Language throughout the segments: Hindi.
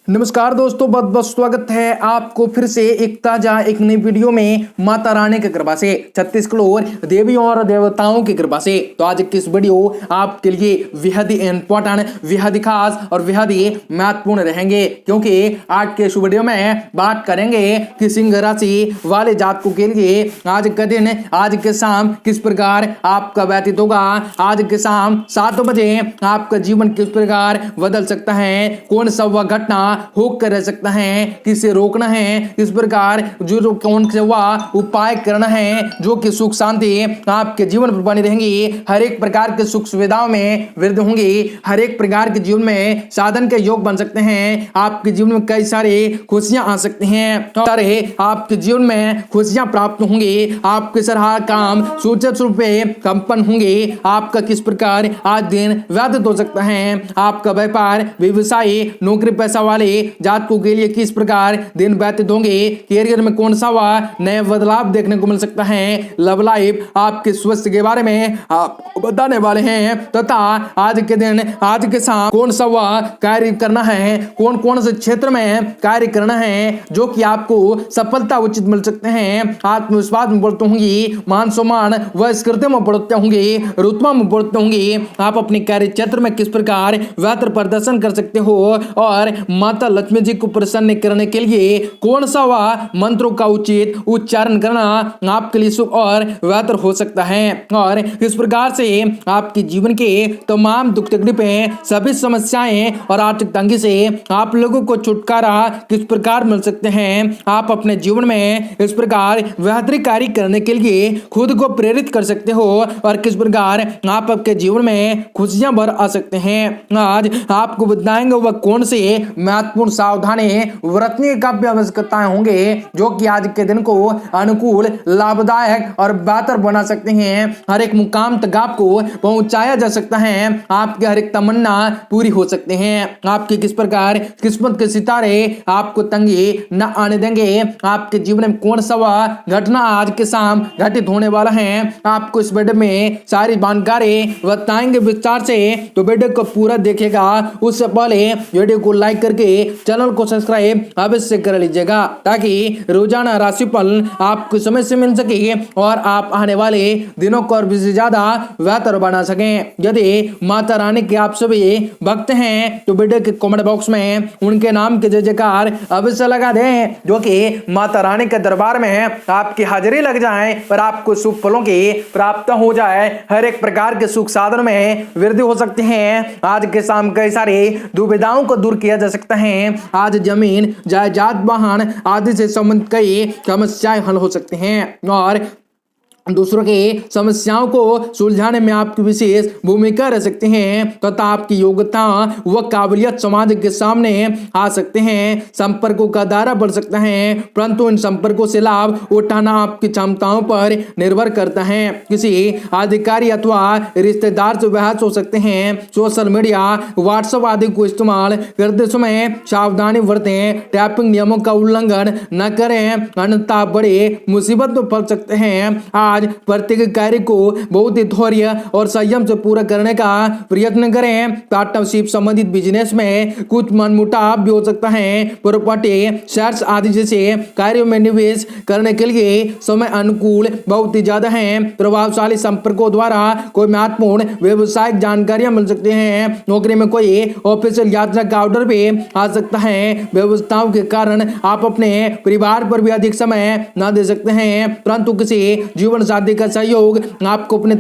नमस्कार दोस्तों, बहुत बहुत स्वागत है आपको फिर से एक ताजा एक नई वीडियो में माता रानी की कृपा से, छत्तीस करोड़ देवियों और देवताओं की कृपा से। तो आज की इस वीडियो आपके लिए बेहद ही इंपॉर्टेंट, बेहद ही खास और बेहद ही महत्वपूर्ण रहेंगे, क्योंकि आज के इस वीडियो में बात करेंगे कि सिंह राशि वाले जातकों के लिए आज का दिन, आज के शाम किस प्रकार आपका व्यतीत होगा। आज के शाम 7 बजे आपका जीवन किस प्रकार बदल सकता है, कौन सा वह घटना होकर रह सकता है, किसे रोकना है, किस प्रकार जो कौन से वह उपाय करना है जो कि सुख शांति आपके जीवन पर बनी रहेंगी। हर एक प्रकार के सुख सुविधाओं में वृद्धि होंगी, हर एक प्रकार के जीवन में साधन के योग बन सकते हैं। आपके जीवन में कई सारे खुशियां आ सकती हैं, सारे आपके जीवन में खुशियां प्राप्त होंगी। आपके सारा काम सूचित रूप में संपन्न होंगे। आपका किस प्रकार आज दिन व्यतीत हो सकता है, आपका व्यापार व्यवसाय नौकरी पैसा वाले जातकों के लिए किस प्रकार दिन व्यतीत होंगे, कैरियर में कौन सा वह नए बदलाव देखने को मिल सकता है, लव लाइफ आपके स्वास्थ्य के बारे में आप बताने वाले हैं, तथा आज के दिन आज के साथ कौन सा वह कार्य करना है, कौन कौन से क्षेत्र में कार्य करना है जो कि आपको सफलता उचित मिल सकते हैं। आत्मविश्वास में बढ़ते होंगी, मान सम्मान व स्कृति में बढ़ते होंगे, रुतबा में बढ़ते होंगे। आप अपने कार्य क्षेत्र में किस प्रकार बेहतर प्रदर्शन कर सकते हो और माता लक्ष्मी जी को प्रसन्न करने के लिए कौन सा वह मंत्रों का उचित उच्चारण करना आपके लिए सुख और बेहतर हो सकता है। और इस प्रकार से आपके जीवन के तमाम दुख तकलीफें, सभी समस्याएं और आर्थिक तंगी से आप लोगों को छुटकारा किस प्रकार मिल सकते हैं। आप अपने जीवन में इस प्रकार बेहतरी कार्य करने के लिए खुद को प्रेरित कर सकते हो और किस प्रकार आप आपके जीवन में खुशियां भर आ सकते हैं। आज आपको बताएंगे वह कौन से महत्वपूर्ण सावधानी बरतने का भी आवश्यकताएं होंगे जो कि आज के दिन को अनुकूल, लाभदायक और बेहतर बना सकते हैं। हर एक मुकाम तक आपको पहुंचाया जा सकता है, आपके हर एक तमन्ना पूरी हो सकते हैं। आपकी किस प्रकार किस्मत के सितारे आपको तंगी न आने देंगे। आपके जीवन में कौन सा वह घटना आज के शाम घटित होने वाला है, आपको इस वीडियो में सारी जानकारी बताएंगे विस्तार से। तो वीडियो को पूरा देखेगा, उससे पहले वीडियो को लाइक करके चैनल को सब्सक्राइब अवश्य कर लीजिएगा, ताकि रोजाना राशिफल आपको समय से मिल सके और आप आने वाले दिनों को और भी ज्यादा बेहतर बना सकें। यदि माता रानी के आप सभी भक्त हैं तो वीडियो के कमेंट बॉक्स में उनके नाम के जय जयकार अवश्य लगा दें, जो कि माता रानी के दरबार में आपकी हाजिरी लग जाए और आपको शुभ फलों की प्राप्त हो जाए। हर एक प्रकार के सुख साधन में वृद्धि हो सकती है। आज के शाम कई सारी दुविधाओं को दूर किया जा सकता है। आज जमीन जायदाद वाहन आदि से संबंधित कई समस्याएं हल हो सकती हैं और दूसरों की समस्याओं को सुलझाने में आपकी विशेष भूमिका रह सकती हैं, तथा आपकी योग्यता व काबिलियत समाज के सामने आ सकते हैं। संपर्कों का दायरा बढ़ सकता है, परंतु इन संपर्कों से लाभ उठाना आपकी क्षमताओं पर निर्भर करता है। किसी अधिकारी अथवा रिश्तेदार से बहस हो सकते हैं। सोशल मीडिया, व्हाट्सएप आदि को इस्तेमाल करते समय सावधानी बरतें, टैपिंग नियमों का उल्लंघन न करें, अन्यथा बड़े मुसीबत में फंस सकते हैं। आज प्रत्येक कार्य को बहुत ही धैर्य और संयम से पूरा करने का प्रयत्न करें। पार्टनरशिप संबंधित बिजनेस में कुछ मनमुटाव भी हो सकता है। प्रॉपर्टी, शेयर्स आदि जैसे कार्यों में निवेश करने के लिए समय अनुकूल बहुत ही ज्यादा है। प्रभावशाली संपर्कों द्वारा कोई महत्वपूर्ण व्यवसायिक जानकारियां मिल सकती हैं। नौकरी में कोई ऑफिशियल यात्रा का ऑर्डर भी आ सकता है। व्यवस्थाओं के कारण आप अपने परिवार पर भी अधिक समय न दे सकते हैं, परंतु किसी जीवन साथी का सहयोग आपको अपने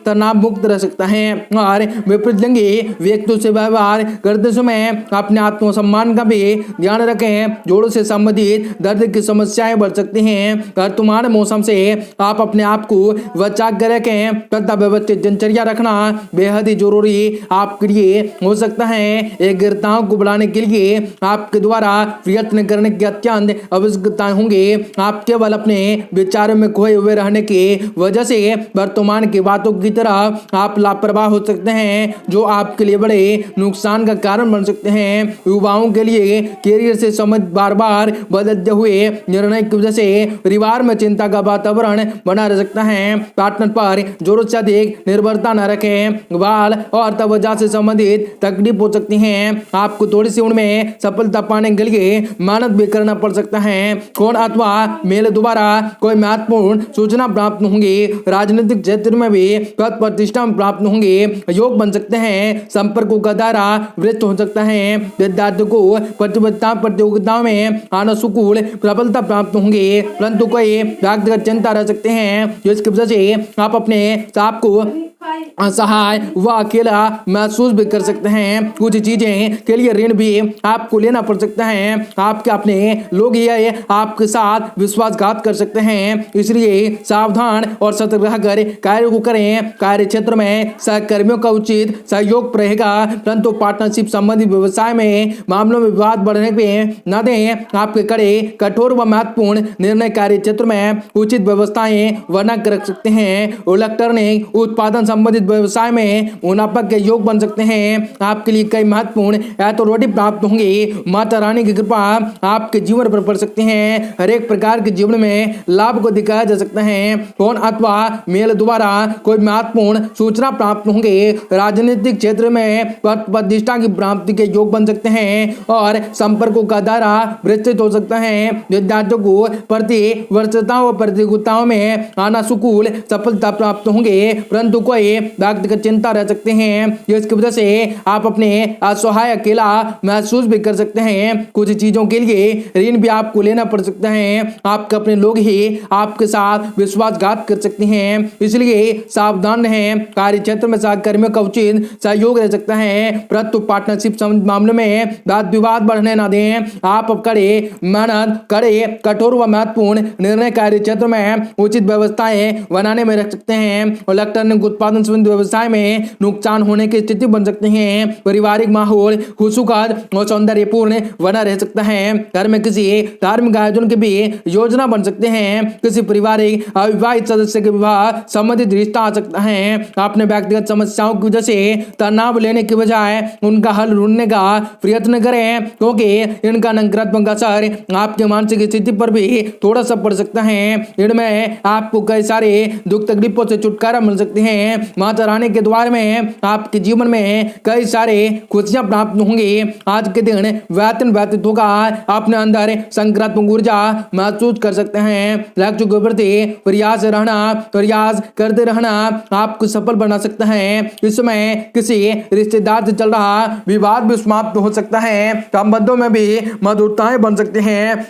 तनाव मुक्त रह सकता है। और विपरीत लिंगी व्यक्तियों से व्यवहार करते समय अपने आत्मसम्मान का भी ध्यान रखें। जोड़ों से संबंधित दर्द की समस्याएं बढ़ सकती हैं। वर्तमान मौसम से आप अपने आप को बचा कर रखें, तथा व्यवस्थित दिनचर्या रखना बेहद ही जरूरी आपके लिए हो सकता है। एकाग्रताओं को बढ़ाने के लिए आपके द्वारा प्रयत्न करने की अत्यंत आवश्यकता होंगे। आप केवल अपने विचारों में खोए हुए रहने की वजह से वर्तमान की बातों की तरह आप लापरवाह हो सकते हैं, जो आपके लिए बड़े नुकसान का कारण बन सकते हैं। युवाओं के लिए कैरियर से समझ बार बार बदलते हुए निर्णय की वजह से परिवार में चिंता का वातावरण बना रह सकता है। पार्टनर पर जरूरत से अधिक निर्भरता न रखें। बाल और त्वचा से संबंधित तकलीफ हो सकती है। आपको थोड़ी सी उम्र में सफलता पाने के लिए मेहनत भी करना पड़ सकता है। कौन अथवा मेल द्वारा कोई महत्वपूर्ण सूचना प्राप्त होंगी। राजनीतिक क्षेत्र में भी पद प्रतिष्ठा प्राप्त होंगे। योग बन सकते हैं। संपर्कों का दायरा विस्तृत हो सकता है। विद्यार्थियों को प्रतियोगिताओं में अनुकूल सफलता प्राप्त होंगे, परंतु कोई व्यक्तिगत चिंता रह सकते हैं, जिसकी वजह से आप अपने आप को असहाय व अकेला महसूस भी कर सकते हैं। कुछ चीजें के लिए ऋण भी आपको लेना पड़ सकता है। आपके अपने लोग ये आपके साथ विश्वासघात कर सकते हैं, इसलिए सावधान और सतर्क रहकर कार्य को करें। कार्य क्षेत्र में सहकर्मियों का उचित सहयोग रहेगा, परंतु पार्टनरशिप संबंधी व्यवसाय में मामलों में विवाद बढ़ने पे न दें। आपके कड़े कठोर व महत्वपूर्ण निर्णय कार्य क्षेत्र में उचित व्यवस्थाएं बना कर रख सकते हैं। इलेक्ट्रॉनिक उत्पादन संबंधित व्यवसाय में मुनाफा के योग बन सकते हैं। आपके लिए कई महत्वपूर्ण अथॉरिटी प्राप्त होंगे। माता रानी की कृपा आपके जीवन पर पड़ सकती है। हर एक प्रकार के जीवन में लाभ को दिखाया जा सकता है। फोन अथवा मेल द्वारा कोई महत्वपूर्ण सूचना प्राप्त होंगे। राजनीतिक क्षेत्र में पद प्रतिष्ठा की प्राप्ति के योग बन सकते हैं और संपर्कों का दायरा विस्तृत हो सकता है। विद्यार्थियों को प्रतिवर्षताओं व प्रतियोगिताओं में अनुकूल सफलता प्राप्त होंगे, परंतु कोई व्यक्तिगत चिंता रह सकते हैं, जिसकी वजह से आप अपने असहाय अकेला महसूस भी कर सकते हैं। कुछ चीजों के लिए ऋण भी आपको लेना पड़ सकता है। आपके अपने लोग ही आपके साथ विश्वासघात कर सकते हैं, इसलिए सावधान रहें। कार्य क्षेत्र में सहकर्मियों का उचित सहयोग रह सकता है, परंतु पार्टनरशिप मामले में वाद विवाद बढ़ने न दें। आप कड़े मेहनत कड़े कठोर व महत्वपूर्ण निर्णय कार्य क्षेत्र में उचित व्यवस्थाएं बनाने में रख सकते हैं। इलेक्ट्रॉनिक उत्पादन संबंधी व्यवसाय में नुकसान होने की स्थिति बन सकती है। पारिवारिक माहौल खुशनुमा और सौंदर्यपूर्ण बना रह सकता है। घर में किसी धार्मिक आयोजन की भी योजना बन सकते हैं। किसी पारिवारिक अविवाहित सदस्य के विवाह संबंधित रिश्ता आ सकता है। अपने व्यक्तिगत समस्याओं की वजह से तनाव लेने की बजाय उनका हल ढूंढने का प्रयत्न करें, क्योंकि इनका नकारात्मक असर आपके मानसिक स्थिति पर भी थोड़ा सा पड़ सकता है। इनमें आपको कई सारे दुख तकलीफों से छुटकारा मिल सकते हैं। माता रानी के द्वार में आपके जीवन में कई सारे खुशियां प्राप्त होंगी। आज के दिन व्यतीत होगा। अपने अंदर सकारात्मक ऊर्जा महसूस कर सकते हैं। लक्ष्य के प्रति प्रयास करते रहना आपको सफल बना सकता है। इस समय किसी रिश्तेदार से चल रहा विवाद भी समाप्त हो सकता है। संबंधों में भी मधुरताएं बन सकते हैं।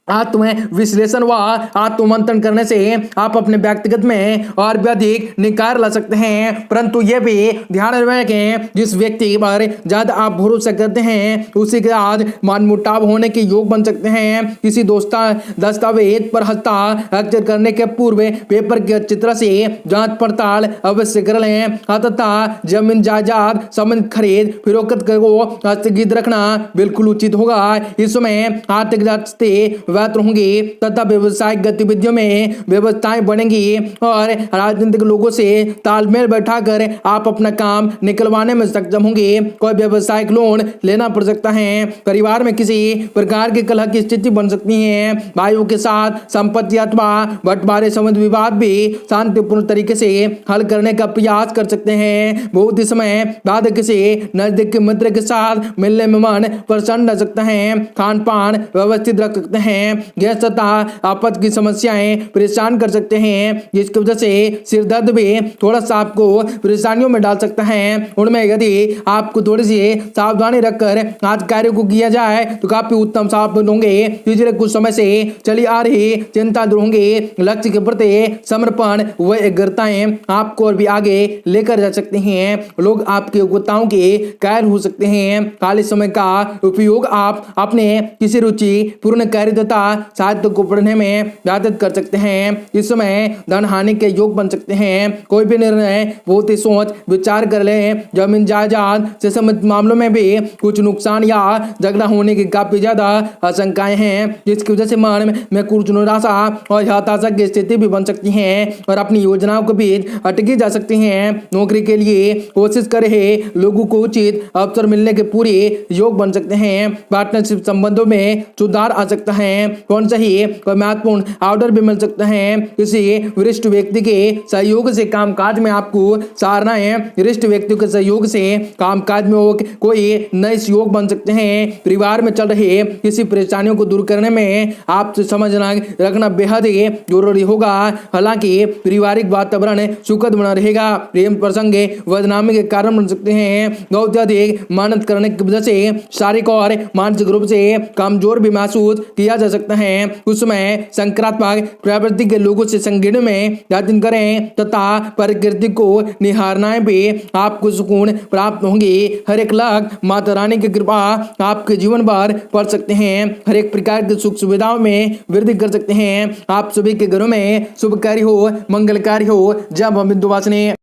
आत्म विश्लेषण व आत्ममंथन करने से आप अपने व्यक्तिगत में और भी अधिक निखार ला सकते हैं, परंतु यह भी ध्यान रखें जिस व्यक्ति पर ज्यादा आप भरोसा करते हैं उसी के आज मनमुटाव होने के योग बन सकते हैं। किसी दस्तावेज पर हस्ताक्षर करने के पूर्व पेपर की अच्छी तरह से जांच पड़ताल अवश्य कर लें। तथा जमीन जायदाद संबंधित खरीद फरोख्त को स्थगित रखना बिल्कुल उचित होगा। इस समय आर्थिक रास्ते होंगे तथा व्यवसायिक गतिविधियों में व्यवस्थाएं बनेंगी और राजनीतिक लोगों से तालमेल बैठाकर आप अपना काम निकलवाने में सक्षम होंगे। कोई व्यवसायिक लोन लेना पड़ सकता है। परिवार में किसी प्रकार की कलह की स्थिति बन सकती है। भाइयों के साथ संपत्ति अथवा बंटवारे संबंधी विवाद भी शांतिपूर्ण तरीके से हल करने का प्रयास कर सकते हैं। बहुत ही समय बाद किसी नजदीक के मित्र के साथ मिलने में मन प्रसन्न रह सकता है। खान पान व्यवस्थित रख सकते हैं। गैस तथा आपत्ति की समस्याएं परेशान कर सकते हैं, जिसकी वजह से सिर दर्द भी थोड़ा सा आपको परेशानियों में डाल सकता है। उनमें यदि आपको थोड़ी सी सावधानी रखकर आज कार्य को किया जाए तो काफी उत्तम साबित होंगे। पिछले कुछ समय से चली आ रही चिंता दूर होंगी। लक्ष्य के प्रति समर्पण व एकाग्रताएं आपको और भी आगे लेकर जा सकते हैं। लोग आपकी योग्यताओं के कायल हो सकते हैं। खाली समय का उपयोग आप अपने किसी रुचि पूर्ण कार्य तथा साहित्य को पढ़ने में व्यतीत कर सकते हैं। इस समय धन हानि के योग बन सकते हैं। कोई भी निर्णय बहुत ही सोच विचार कर ले। जमीन जायदाद से संबंधित मामलों में भी कुछ नुकसान या झगड़ा होने की काफी ज्यादा आशंकाएं हैं, जिसकी वजह से मन में कुछ निराशा और हताशा की स्थिति भी बन सकती है और अपनी योजनाओं के बीच अटकी जा सकती हैं। नौकरी के लिए कोशिश कर रहे लोगों को उचित अवसर मिलने के पूरे योग बन सकते हैं। पार्टनरशिप संबंधों में सुधार आ सकता है। कौन सही और महत्वपूर्ण ऑर्डर भी मिल सकता है। किसी वरिष्ठ व्यक्ति के सहयोग से कामकाज में आपको सराहना है। वरिष्ठ व्यक्तियों के सहयोग से कामकाज में कोई नए सहयोग बन सकते हैं। परिवार में चल रहे किसी परेशानियों को दूर करने में आपसे समझना रखना बेहद ही जरूरी होगा। हालांकि पारिवारिक वातावरण सुखद बना रहेगा। प्रेम प्रसंग बदनामी के कारण बन सकते हैं। बहुत अधिक मेहनत करने की वजह से शारीरिक और मानसिक रूप से कमजोर भी महसूस किया जा सकता है। उस समय सकारात्मक प्रवृत्ति के लोगों से संगीत में यत्न करें तथा प्रकृति को निहारना भी आपको सुकून प्राप्त होंगे। हर एक लाख माता रानी की कृपा आपके जीवन भर पड़ सकते हैं। हर एक प्रकार की सुख सुविधाओं में वृद्धि कर सकते हैं। आप सभी के घरों में शुभकारी हो, मंगलकारी हो। जब हम विंध्यवासिनी।